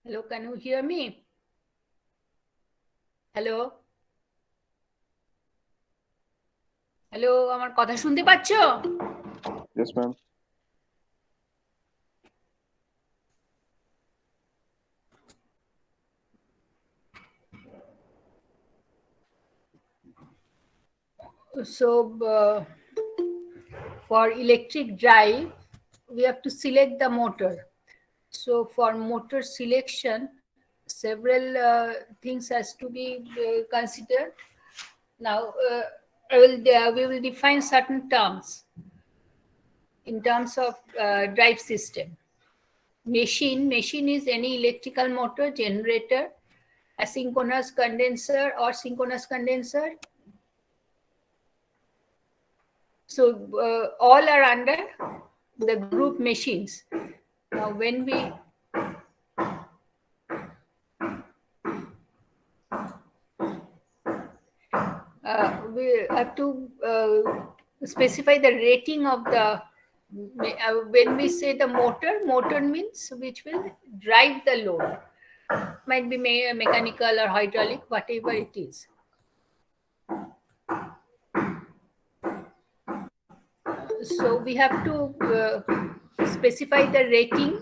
Hello, can you hear me? Hello? Hello, আমার কথা শুনতে পাচ্ছ? Yes, ma'am. So, for electric drive, we have to select the motor. So, for motor selection, several things has to be considered. Now, we will define certain terms in terms of drive system. Machine is any electrical motor, generator, asynchronous condenser or synchronous condenser. So all are under the group machines. Now when we have to specify the rating of the when we say the motor means which will drive the load. Might be mechanical or hydraulic, whatever it is. So we have to specify the rating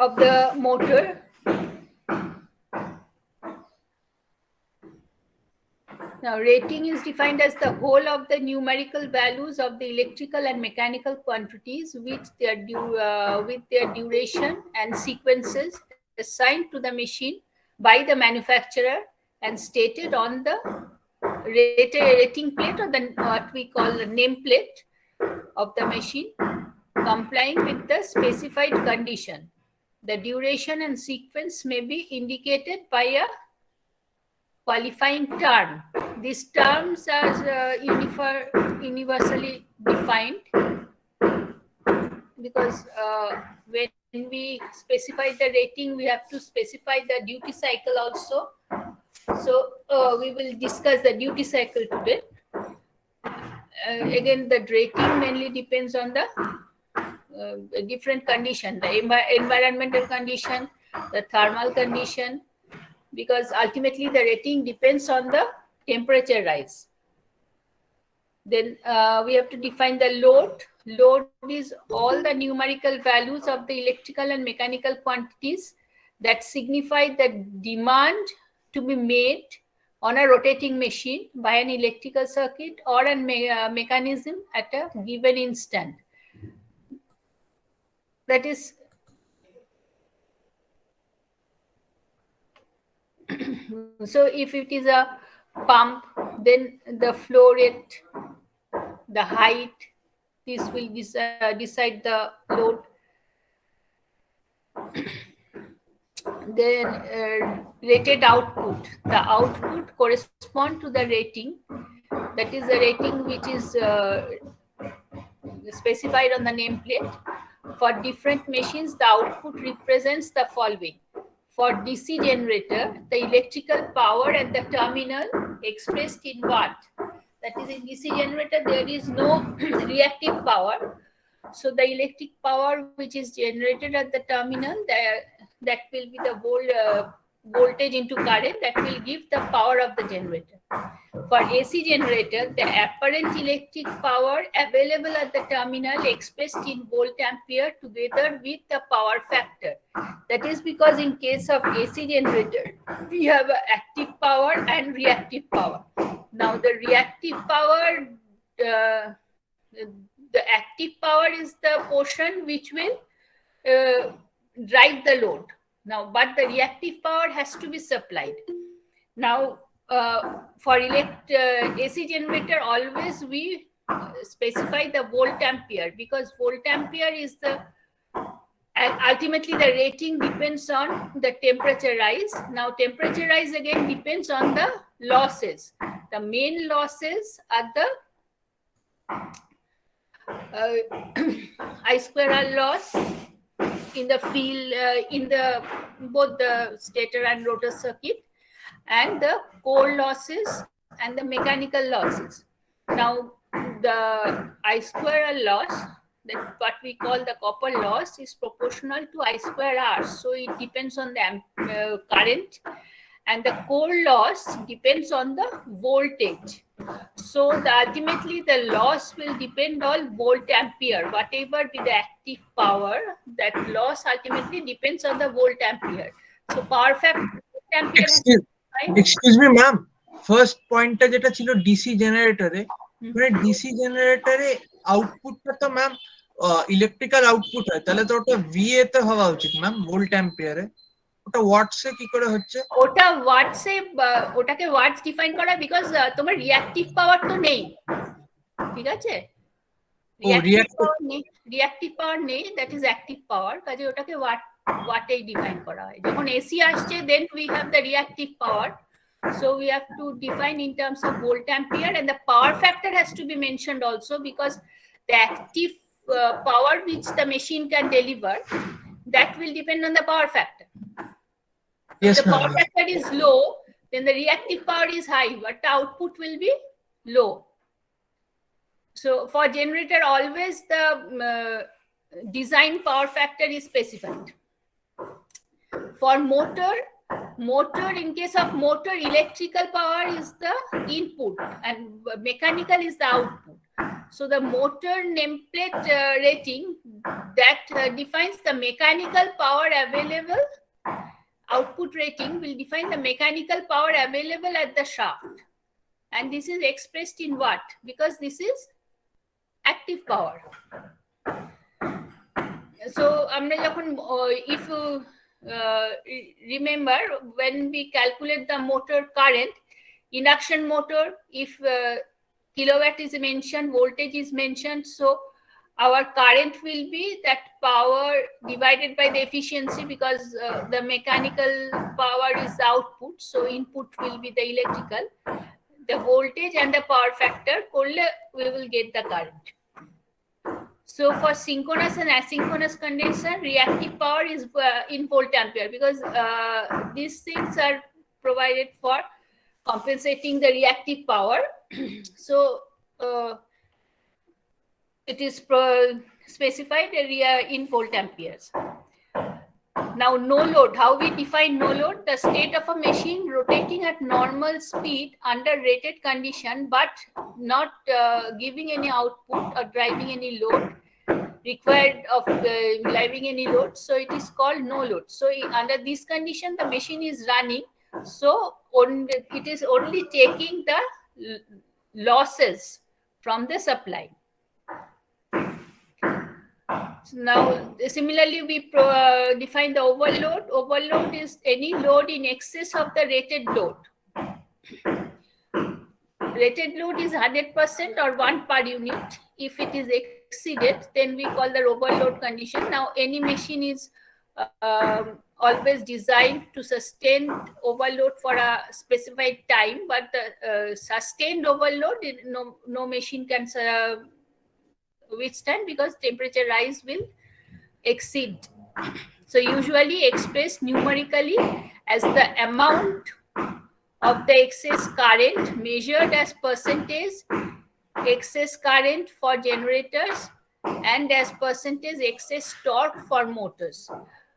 of the motor. Now, rating is defined as the whole of the numerical values of the electrical and mechanical quantities with their duration and sequences assigned to the machine by the manufacturer and stated on the rating plate or the what we call the nameplate of the machine, complying with the specified condition. The duration and sequence may be indicated by a qualifying term. These terms are universally defined because when we specify the rating, we have to specify the duty cycle also. So we will discuss the duty cycle today. Again, the rating mainly depends on the different condition, the environmental condition, the thermal condition, because ultimately the rating depends on the temperature rise. Then we have to define the load. Load is all the numerical values of the electrical and mechanical quantities that signify the demand to be made on a rotating machine by an electrical circuit or a mechanism at a given instant. That is so if it is a pump, then the flow rate, the height, this will decide the load. Then rated output. The output correspond to the rating. That is the rating which is specified on the nameplate. For different machines, the output represents the following. For DC generator, the electrical power at the terminal expressed in watt. That is, in DC generator, there is no reactive power. So the electric power which is generated at the terminal, that will be the voltage into current that will give the power of the generator. For AC generator, the apparent electric power available at the terminal expressed in volt ampere together with the power factor. That is because in case of AC generator, we have active power and reactive power. Now the reactive power, the active power is the portion which will drive the load. Now, but the reactive power has to be supplied. Now, for AC generator, always we specify the volt ampere because volt ampere is the ultimately the rating depends on the temperature rise. Now, temperature rise again depends on the losses. The main losses are the I square R loss in the field, in the both the stator and rotor circuit, and the core losses and the mechanical losses. Now, the I square R loss that what we call the copper loss, is proportional to I square R. So it depends on the current, and the core loss depends on the voltage. So ultimately the loss will depend on volt ampere. Whatever be the active power, that loss ultimately depends on the volt ampere. So power factor volt ampere has excuse me ma'am, first পয়েন্টটা যেটা ছিল DC জেনারেটরে, মানে DC জেনারেটরে আউটপুটটা তো ma'am electrical output হয়, তাহলে তো ওটা ভিএ তে হওয়া উচিত ম্যাম, ভোল্ট অ্যাম্পিয়ারে। ওটা ওয়াটসে কি করে হচ্ছে? ওটা ওয়াটসে, ওটাকে ওয়াটস ডিফাইন করা, বিকজ তোমার রিঅ্যাক্টিভ পাওয়ার তো নেই, ঠিক আছে? রিঅ্যাক্টিভ পাওয়ার নেই, দ্যাট ইজ অ্যাক্টিভ পাওয়ার, কাজে ওটাকে ওয়াটেই ডিফাইন করা হয়। যখন এসি আসছে, then we have the reactive power, so we have to define in terms of volt ampere, and the power factor has to be mentioned also, because the active power which the machine can deliver, that will depend on the power factor. If the power factor is low, then the reactive power is high, but the output will be low. So for generator, always the design power factor is specified. For motor, in case of motor, electrical power is the input and mechanical is the output. So the motor nameplate rating, that defines the mechanical power available. Output rating will define the mechanical power available at the shaft, and this is expressed in watt, because this is active power. So if you remember, when we calculate the motor current, induction motor, if kilowatt is mentioned, voltage is mentioned, so our current will be that power divided by the efficiency, because the mechanical power is the output, so input will be the electrical, the voltage and the power factor, we will get the current. So for synchronous and asynchronous condenser, reactive power is in volt ampere, because these things are provided for compensating the reactive power. So it is specified in volt amperes. Now, no load. How we define no load? The state of a machine rotating at normal speed under rated condition, but not giving any output or driving any load required of driving any load. So it is called no load. So under this condition, the machine is running. So it is only taking the losses from the supply. Now, similarly, we define the overload. Overload is any load in excess of the rated load. Rated load is 100% or 1 per unit. If it is exceeded, then we call the overload condition. Now, any machine is always designed to sustain overload for a specified time, but the sustained overload, no machine can withstand, because temperature rise will exceed. So usually expressed numerically as the amount of the excess current measured as percentage excess current for generators and as percentage excess torque for motors,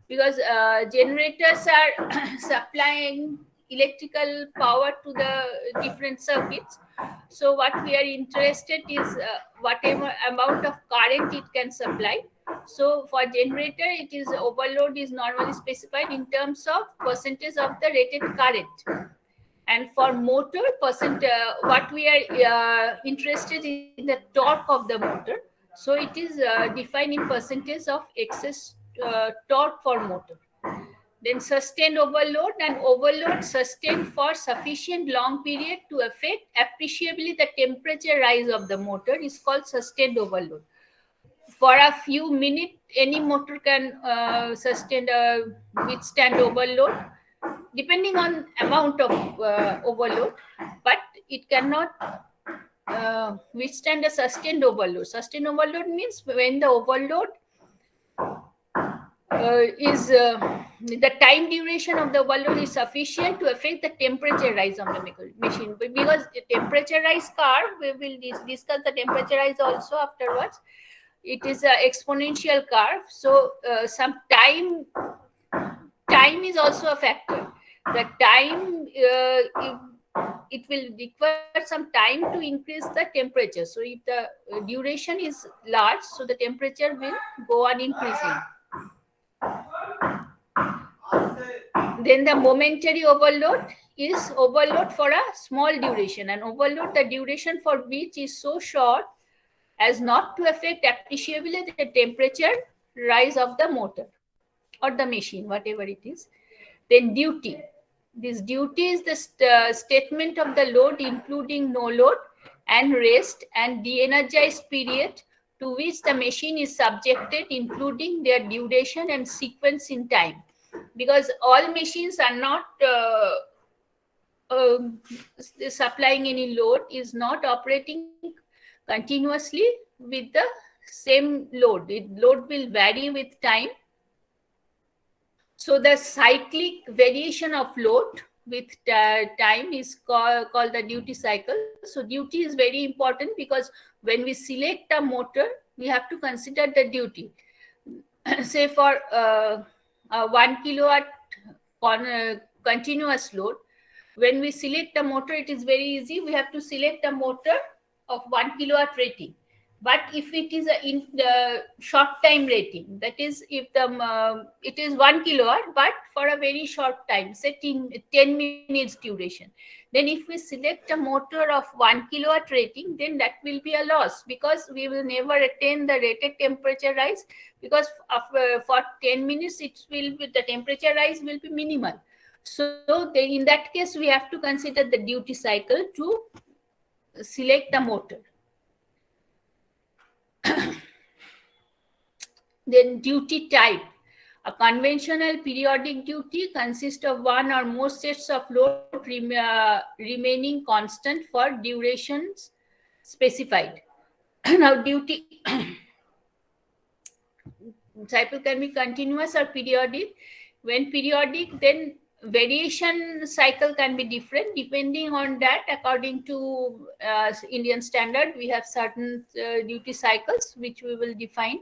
because generators are supplying electrical power to the different circuits. So what we are interested is whatever amount of current it can supply. So for generator, it is overload is normally specified in terms of percentage of the rated current, and for motor what we are interested in the torque of the motor. So it is defined in percentage of excess torque for motor. Then sustained overload, and overload sustained for sufficient long period to affect appreciably the temperature rise of the motor is called sustained overload. For a few minutes, any motor can withstand overload, depending on amount of overload, but it cannot withstand a sustained overload. Sustained overload means when the overload is the time duration of the overload is sufficient to affect the temperature rise of the machine. Because the temperature rise curve, we will discuss the temperature rise also afterwards. it is an exponential curve. So some time is also a factor. The time it will require some time to increase the temperature. So if the duration is large, so the temperature will go on increasing. Then the momentary overload is overload for a small duration, and overload the duration for which is so short as not to affect appreciably the temperature rise of the motor or the machine, whatever it is. Then duty. This duty is the statement of the load, including no load and rest and de-energized period to which the machine is subjected, including their duration and sequence in time. Because all machines are not supplying any load, is not operating continuously with the same load. Load will vary with time. So the cyclic variation of load with time is called the duty cycle. So duty is very important because when we select a motor, we have to consider the duty. Say for a 1 kilowatt on a continuous load, when we select a motor, it is very easy. We have to select a motor of 1 kilowatt rating. But if it is a short time rating, that is, if it is 1 kilowatt, but for a very short time, say 10 minutes duration, then if we select a motor of 1 kilowatt rating, then that will be a loss, because we will never attain the rated temperature rise, because for 10 minutes the temperature rise will be minimal. So in that case, we have to consider the duty cycle to select the motor. Then duty type. A conventional periodic duty consists of one or more sets of load remaining constant for durations specified. Now duty cycle can be continuous or periodic. When periodic, then variation cycle can be different depending on that. According to Indian standard, we have certain duty cycles which we will define.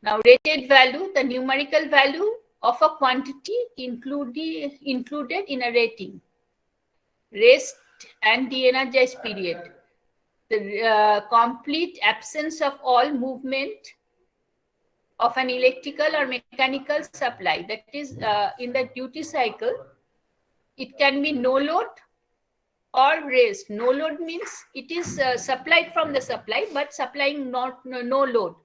Now rated value, the numerical value of a quantity included in a rating. Rest and de-energized period, the complete absence of all movement of an electrical or mechanical supply. That is, in the duty cycle, it can be no load or rest. No load means it is supplied from the supply, but supplying no load.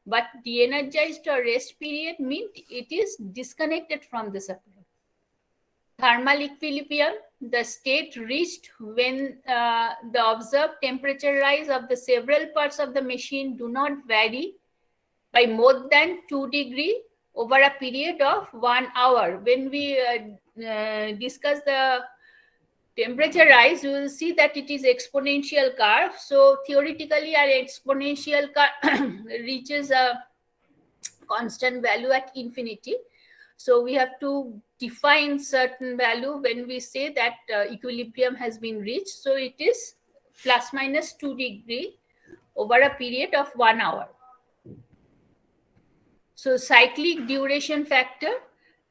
But de-energized or rest period means it is disconnected from the supply. Thermal equilibrium, the state reached when the observed temperature rise of the several parts of the machine do not vary by more than 2 degrees over a period of 1 hour. When we discuss the temperature rise, you will see that it is exponential curve. So theoretically, our exponential curve reaches a constant value at infinity. So we have to define certain value when we say that equilibrium has been reached. So it is plus minus 2 degrees over a period of 1 hour. So cyclic duration factor,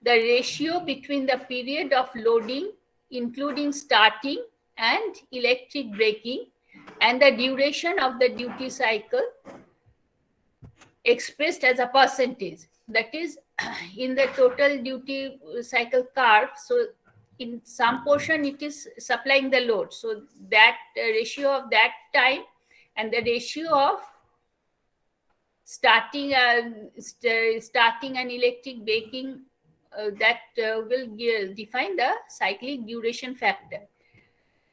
the ratio between the period of loading, including starting and electric braking, and the duration of the duty cycle expressed as a percentage. That is, in the total duty cycle curve, so in some portion it is supplying the load. So that ratio of that time and the ratio of starting an electric braking, that will define the cyclic duration factor.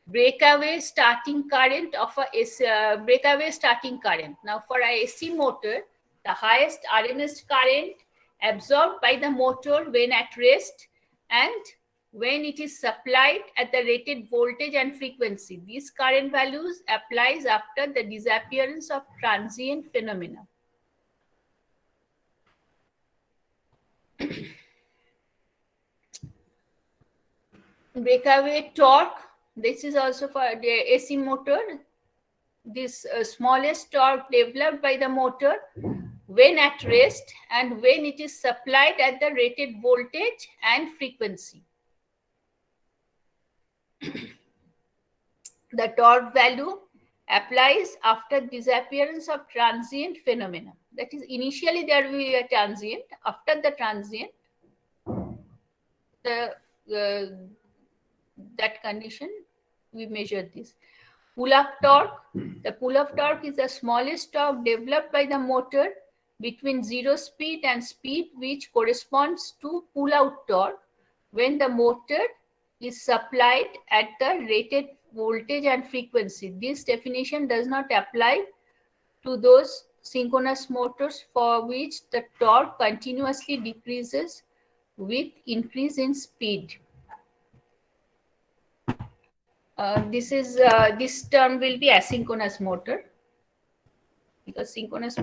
Breakaway starting current of a breakaway starting current. Now for a AC motor, the highest RMS current absorbed by the motor when at rest and when it is supplied at the rated voltage and frequency. These current values applies after the disappearance of transient phenomena. Breakaway torque, this is also for the AC motor. this smallest torque developed by the motor when at rest and when it is supplied at the rated voltage and frequency. The torque value applies after disappearance of transient phenomena. That is, initially there will be a transient. After the transient, that condition we measure this. Pull-up torque. The pull-up torque is the smallest torque developed by the motor between zero speed and speed which corresponds to pull-out torque when the motor is supplied at the rated voltage and frequency. This definition does not apply to those synchronous motors for which the torque continuously decreases with increase in speed. This term will be asynchronous motor, because synchronous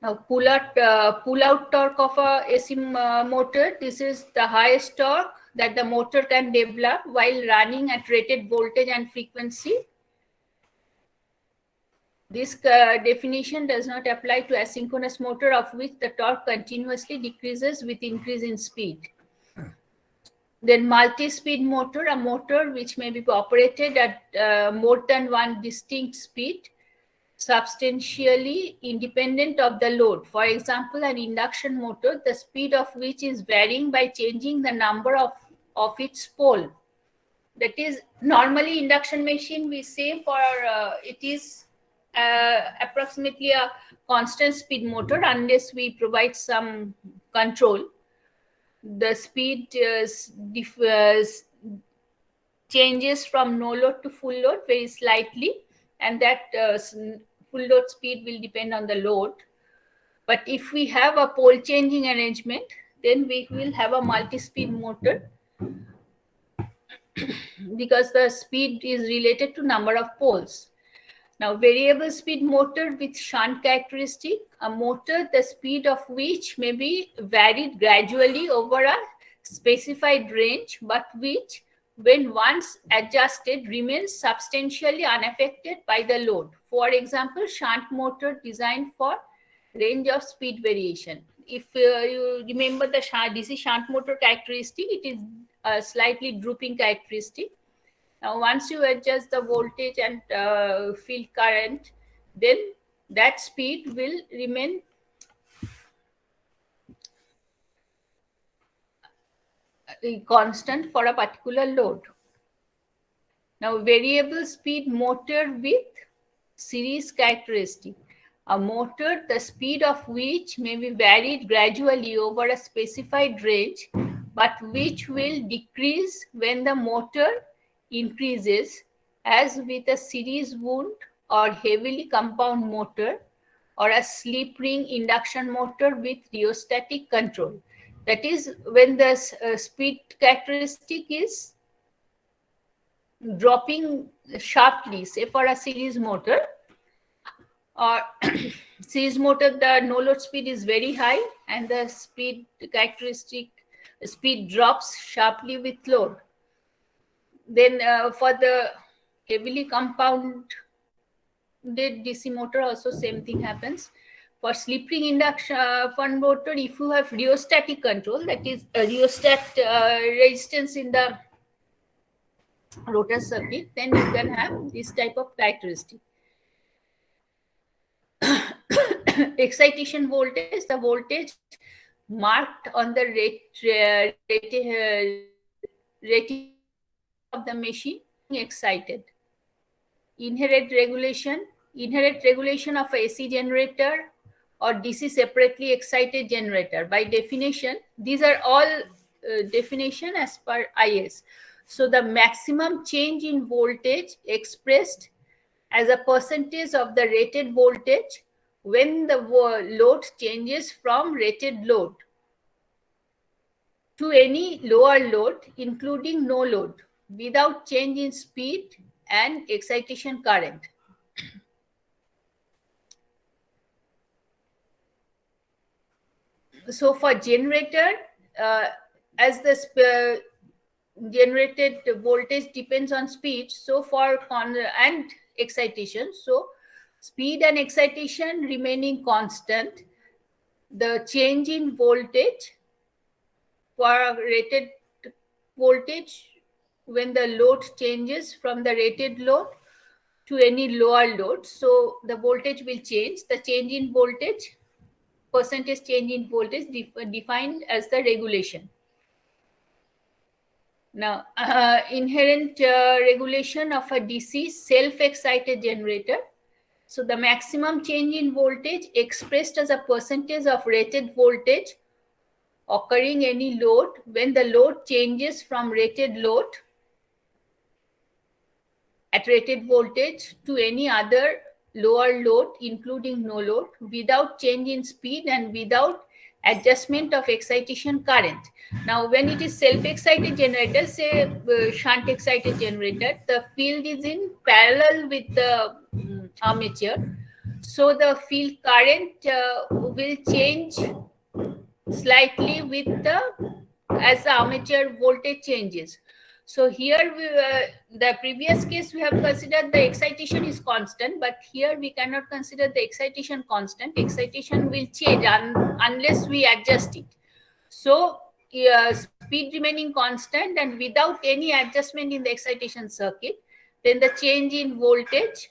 now pull-out torque of a AC motor. This is the highest torque that the motor can develop while running at rated voltage and frequency. This definition does not apply to asynchronous motor of which the torque continuously decreases with increase in speed. Then multi-speed motor, a motor which may be operated at more than one distinct speed, substantially independent of the load. For example, an induction motor, the speed of which is varying by changing the number of its pole. That is, normally induction machine we say for it is approximately a constant speed motor unless we provide some control. The speed changes from no load to full load very slightly, and that full load speed will depend on the load. But if we have a pole changing arrangement, then we will have a multi-speed motor because the speed is related to number of poles. Now, variable speed motor with shunt characteristic, a motor the speed of which may be varied gradually over a specified range, but which, when once adjusted, remains substantially unaffected by the load. For example, shunt motor designed for range of speed variation. If you remember the DC shunt motor characteristic, it is a slightly drooping characteristic. Now, once you adjust the voltage and field current, then that speed will remain constant for a particular load. Now, variable speed motor with series characteristic. A motor, the speed of which may be varied gradually over a specified range, but which will decrease when the motor increases, as with a series wound or heavily compound motor or a slip ring induction motor with rheostatic control. That is, when the speed characteristic is dropping sharply, say for a series motor, or series motor, the no load speed is very high and the speed characteristic speed drops sharply with load. Then for the heavily compounded DC motor also same thing happens. For slip ring induction fun motor, if you have rheostatic control, that is a rheostat resistance in the rotor circuit, then you can have this type of characteristic. Excitation voltage, the voltage marked on the rating of the machine excited. Inherent regulation of AC generator or DC separately excited generator. By definition, these are all definition as per IS. So the maximum change in voltage expressed as a percentage of the rated voltage when the load changes from rated load to any lower load, including no load, without change in speed and excitation current. So for generator, as the generated voltage depends on speed, so for and excitation, so speed and excitation remaining constant, the change in voltage for rated voltage when the load changes from the rated load to any lower load, so the voltage will change. The change in voltage, percentage change in voltage, defined as the regulation. Now, inherent regulation of a DC self-excited generator. So the maximum change in voltage expressed as a percentage of rated voltage occurring any load when the load changes from rated load at rated voltage to any other lower load, including no load, without change in speed and without adjustment of excitation current. Now, when it is self-excited generator, say shunt excited generator, the field is in parallel with the armature. So the field current will change slightly with as the armature voltage changes. So here the previous case we have considered the excitation is constant, but here we cannot consider the excitation constant. Excitation will change unless we adjust it. So speed remaining constant and without any adjustment in the excitation circuit, then the change in voltage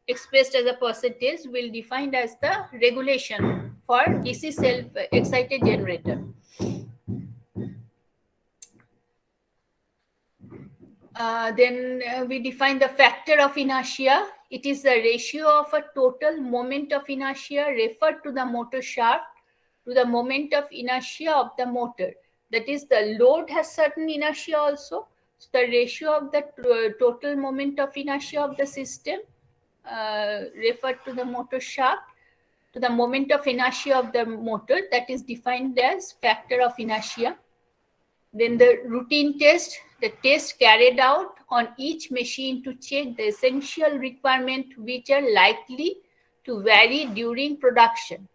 expressed as a percentage will be defined as the regulation for DC self-excited generator. Then we define the factor of inertia. It is the ratio of a total moment of inertia referred to the motor shaft to the moment of inertia of the motor. That is, the load has certain inertia also. So the ratio of the total moment of inertia of the system referred to the motor shaft to the moment of inertia of the motor, that is defined as factor of inertia. Then the routine test, the test carried out on each machine to check the essential requirement which are likely to vary during production.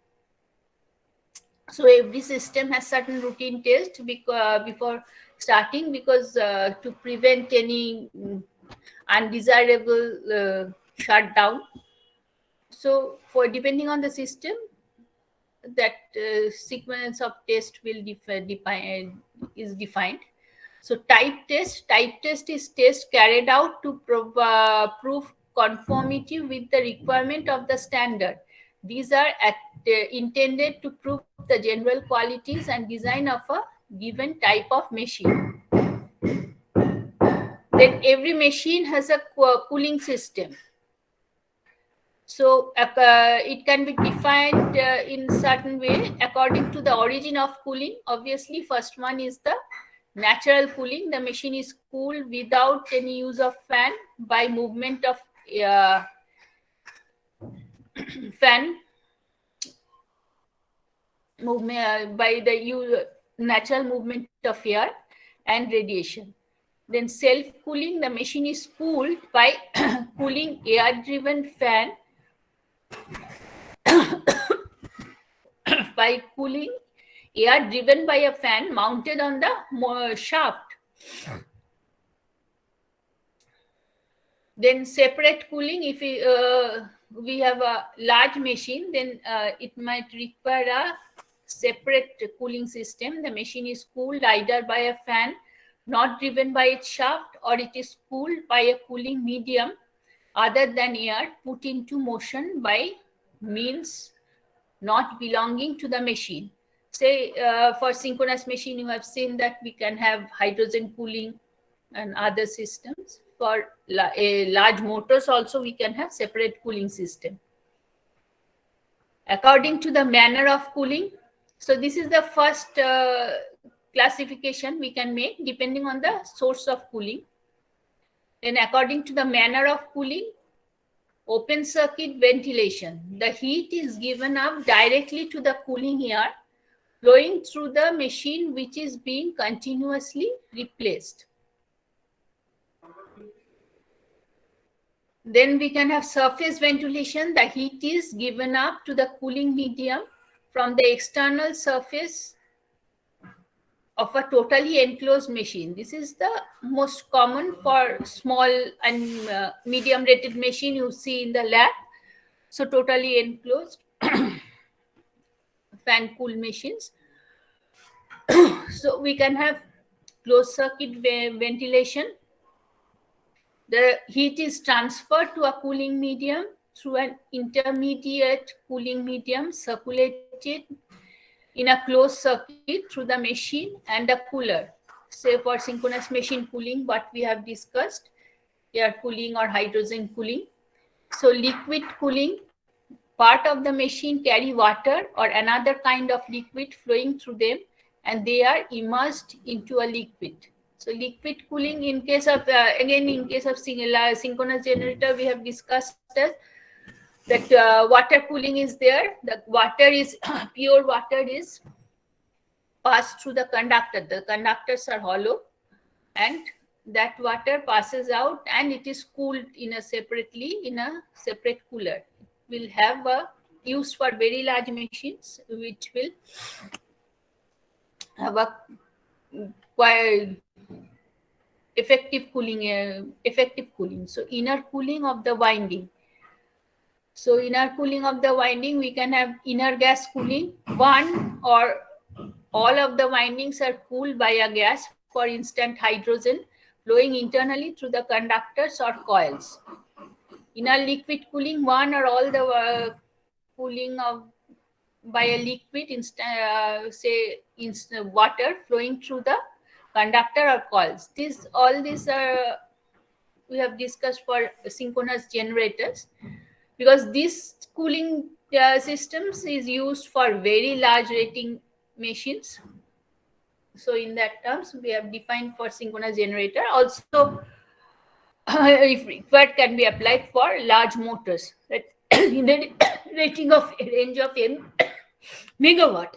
So every system has certain routine test before starting, because to prevent any undesirable shutdown. So for depending on the system, that sequence of test will is defined. So type test is test carried out to prove conformity with the requirement of the standard. These are intended to prove the general qualities and design of a given type of machine. Then every machine has a cooling system. So it can be defined in certain way according to the origin of cooling. Obviously, first one is the natural cooling. The machine is cooled without any use of fan by movement of fan movement by the natural movement of air and radiation. Then self-cooling, the machine is cooled by cooling air-driven fan by cooling air driven by a fan mounted on the shaft. Then separate cooling, if we have a large machine, then it might require a separate cooling system. The machine is cooled either by a fan not driven by its shaft, or it is cooled by a cooling medium other than air put into motion by means not belonging to the machine. Say for synchronous machine, you have seen that we can have hydrogen cooling and other systems. For large motors also we can have separate cooling system. According to the manner of cooling, so this is the first classification we can make depending on the source of cooling. Then according to the manner of cooling, open circuit ventilation. The heat is given up directly to the cooling air flowing through the machine which is being continuously replaced. Then we can have surface ventilation. The heat is given up to the cooling medium from the external surface of a totally enclosed machine. This is the most common for small and medium rated machine you see in the lab. So totally enclosed fan cool machines. So we can have closed circuit ventilation. The heat is transferred to a cooling medium through an intermediate cooling medium circulated in a closed circuit through the machine and a cooler. Say for synchronous machine cooling, what we have discussed, air cooling or hydrogen cooling. So liquid cooling, part of the machine carry water or another kind of liquid flowing through them, and they are immersed into a liquid. So liquid cooling, in case of again in case of synchronous generator, we have discussed as that water cooling is there. The water is pure water is passed through the conductor. The conductors are hollow, and that water passes out and it is cooled in a separate cooler. It will have a use for very large machines, which will have a quite effective cooling. So inner cooling of the winding. So inner cooling of the winding, we can have inner gas cooling. One or all of the windings are cooled by a gas, for instance hydrogen, flowing internally through the conductors or coils. Inner liquid cooling, one or all the cooling of by a liquid, water flowing through the conductor or coils. All these are we have discussed for synchronous generators, because this cooling systems is used for very large rating machines. So in that terms, we have defined for synchronous generator. Also, if required, can be applied for large motors that in the rating of range of 10 megawatt.